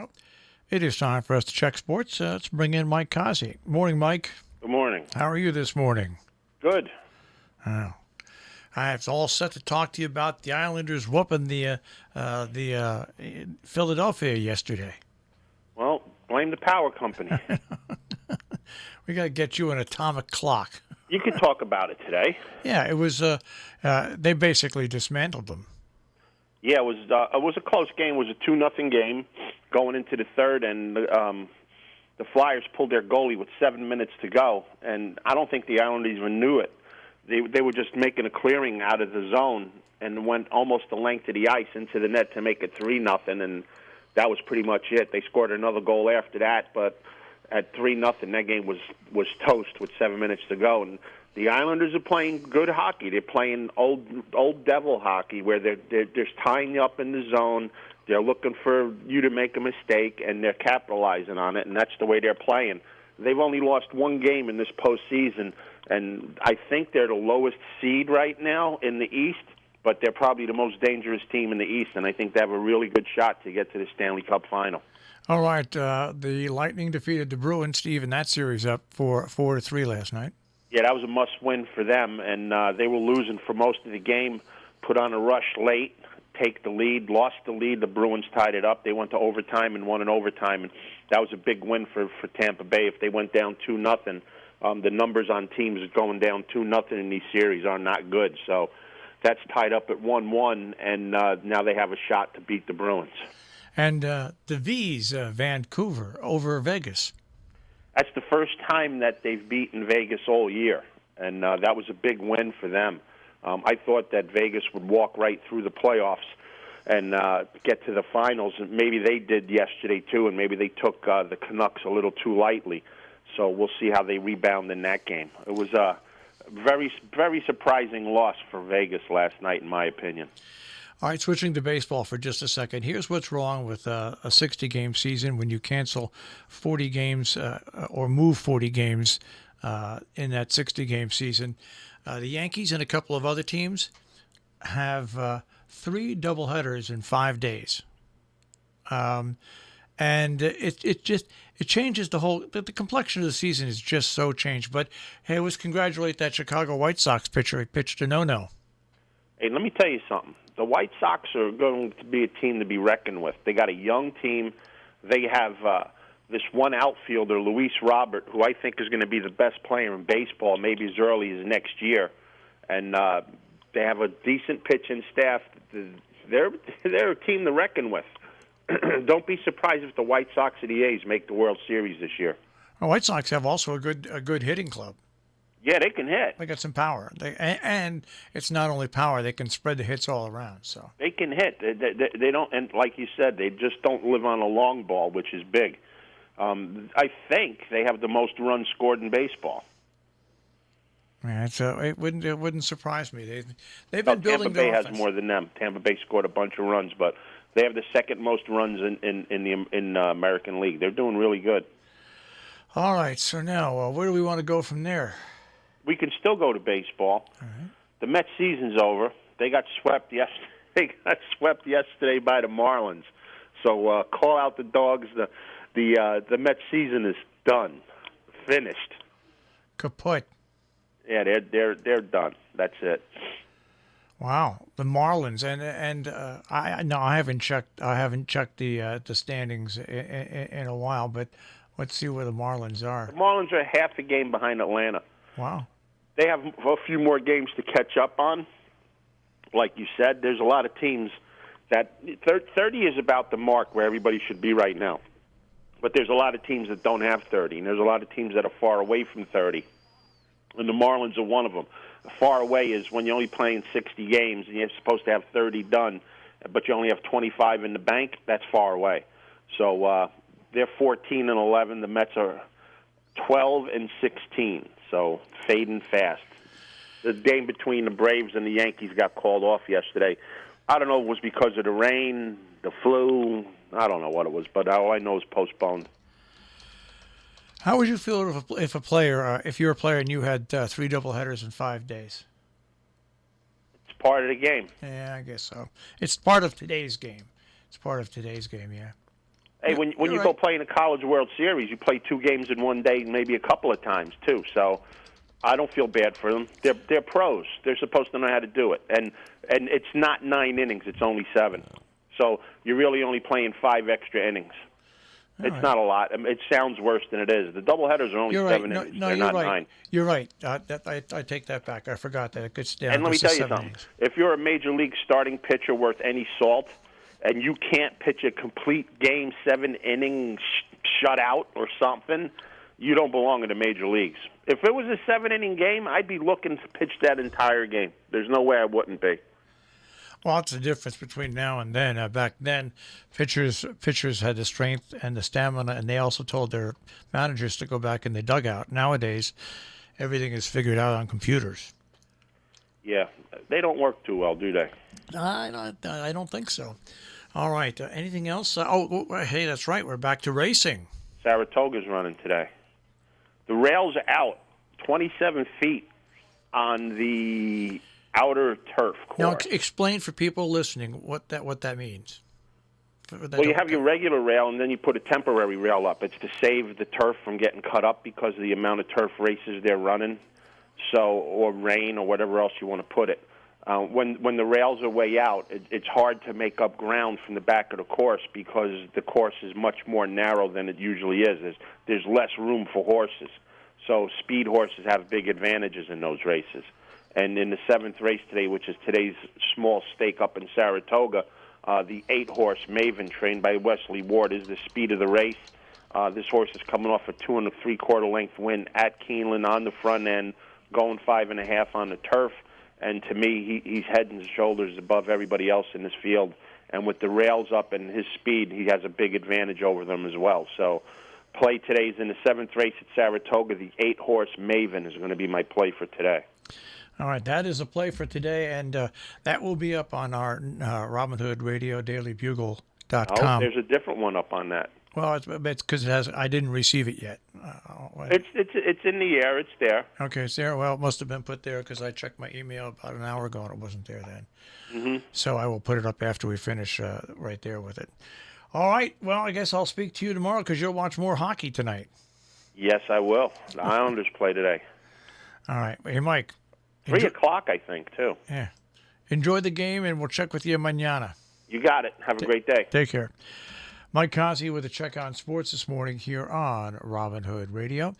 Well, it is time for us to check sports. Let's bring in Mike Cozzi. Morning, Mike. Good morning. How are you this morning? Good. Oh. I was all set to talk to you about the Islanders whooping the Philadelphia yesterday. Well, blame the power company. We got to get you an atomic clock. You can talk about it today. Yeah, it was. They basically dismantled them. Yeah, it was a close game. It was a 2-0 game going into the third, and the Flyers pulled their goalie with 7 minutes to go, and I don't think the Islanders even knew it. They were just making a clearing out of the zone and went almost the length of the ice into the net to make it 3-0, and that was pretty much it. They scored another goal after that, but at 3-0, that game was toast with 7 minutes to go. And the Islanders are playing good hockey. They're playing old devil hockey where they're just tying you up in the zone. They're looking for you to make a mistake, and they're capitalizing on it, and that's the way they're playing. They've only lost one game in this postseason, and I think they're the lowest seed right now in the East, but they're probably the most dangerous team in the East, and I think they have a really good shot to get to the Stanley Cup final. All right, the Lightning defeated the Bruins to even that series up 4-3 last night. Yeah, that was a must-win for them, and they were losing for most of the game, put on a rush late, take the lead, lost the lead. The Bruins tied it up. They went to overtime and won in overtime, and that was a big win for Tampa Bay. If they went down 2-0, the numbers on teams going down 2-0 in these series are not good. So that's tied up at 1-1, and now they have a shot to beat the Bruins. And the V's, Vancouver, over Vegas. That's the first time that they've beaten Vegas all year, and that was a big win for them. I thought that Vegas would walk right through the playoffs and get to the finals, and maybe they did yesterday too, and maybe they took the Canucks a little too lightly. So we'll see how they rebound in that game. It was a very, very surprising loss for Vegas last night, in my opinion. All right, switching to baseball for just a second. Here's what's wrong with a 60-game season when you cancel 40 games or move 40 games in that 60-game season. The Yankees and a couple of other teams have 3 doubleheaders in 5 days. And it changes the whole – the complexion of the season is just so changed. But, hey, let's congratulate that Chicago White Sox pitcher. He pitched a no-no. Hey, let me tell you something. The White Sox are going to be a team to be reckoned with. They got a young team. They have this one outfielder, Luis Robert, who I think is going to be the best player in baseball, maybe as early as next year. And they have a decent pitching staff. They're a team to reckon with. Don't be surprised if the White Sox and the A's make the World Series this year. The White Sox have also a good hitting club. Yeah, they can hit. They got some power. And it's not only power; they can spread the hits all around. So they can hit. They don't, and like you said, they just don't live on a long ball, which is big. I think they have the most runs scored in baseball. Yeah, it wouldn't surprise me. They've been building. Tampa Bay has more than them. Tampa Bay scored a bunch of runs, but they have the second most runs in the American League. They're doing really good. All right, so now where do we want to go from there? We can still go to baseball. All right. The Mets season's over. They got swept yesterday. They got swept yesterday by the Marlins. So call out the dogs. The Mets season is done, finished. Kaput. Yeah, they're done. That's it. Wow, the Marlins and I haven't checked the standings in a while, but let's see where the Marlins are. The Marlins are half a game behind Atlanta. Wow. They have a few more games to catch up on. Like you said, there's a lot of teams that 30 is about the mark where everybody should be right now. But there's a lot of teams that don't have 30, and there's a lot of teams that are far away from 30. And the Marlins are one of them. Far away is when you're only playing 60 games and you're supposed to have 30 done, but you only have 25 in the bank. That's far away. So they're 14-11. The Mets are 12-16. So fading fast. The game between the Braves and the Yankees got called off yesterday. I don't know if it was because of the rain, the flu. I don't know what it was, but all I know is postponed. How would you feel if you're a player and you had 3 doubleheaders in 5 days? It's part of the game. Yeah, I guess so. It's part of today's game. Yeah. Hey, when you go play in a College World Series, you play 2 games in one day, maybe a couple of times too. So I don't feel bad for them. They're pros. They're supposed to know how to do it. And it's not 9 innings; it's only 7. So you're really only playing 5 extra innings. It's not a lot. I mean, it sounds worse than it is. The doubleheaders are only 7 innings. No, They're you're not right. 9. You're right. I take that back. I forgot that it gets down. And let me to tell you 7 something. innings. If you're a major league starting pitcher worth any salt, and you can't pitch a complete game, 7-inning shutout or something, you don't belong in the major leagues. If it was a 7-inning game, I'd be looking to pitch that entire game. There's no way I wouldn't be. Well, that's the difference between now and then. Back then, pitchers had the strength and the stamina, and they also told their managers to go back in the dugout. Nowadays, everything is figured out on computers. Yeah, they don't work too well, do they? I don't think so. All right. Anything else? Hey, that's right. We're back to racing. Saratoga's running today. The rails are out 27 feet on the outer turf course. Now, explain for people listening what that means. Well, you have your regular rail, and then you put a temporary rail up. It's to save the turf from getting cut up because of the amount of turf races they're running, or rain, or whatever else you want to put it. When the rails are way out, it's hard to make up ground from the back of the course because the course is much more narrow than it usually is. There's less room for horses. So speed horses have big advantages in those races. And in the 7th race today, which is today's small stake up in Saratoga, the 8-horse Maven, trained by Wesley Ward, is the speed of the race. This horse is coming off a 2 3/4 length win at Keeneland on the front end, going 5.5 on the turf. And to me, he's head and shoulders above everybody else in this field. And with the rails up and his speed, he has a big advantage over them as well. So play today's in the 7th race at Saratoga. The 8-horse Maven is going to be my play for today. All right, that is a play for today, and that will be up on our Robin Hood Radio Daily Bugle.com. Oh, there's a different one up on that. Well, it's because it has. I didn't receive it yet. It's in the air. It's there. Okay, it's there. Well, it must have been put there because I checked my email about an hour ago and it wasn't there then. Mm-hmm. So I will put it up after we finish right there with it. All right. Well, I guess I'll speak to you tomorrow because you'll watch more hockey tonight. Yes, I will. The Islanders play today. All right. Hey, Mike. 3 o'clock, I think, too. Yeah. Enjoy the game, and we'll check with you mañana. You got it. Have a great day. Take care. Mike Cozzi with a check on sports this morning here on Robin Hood Radio.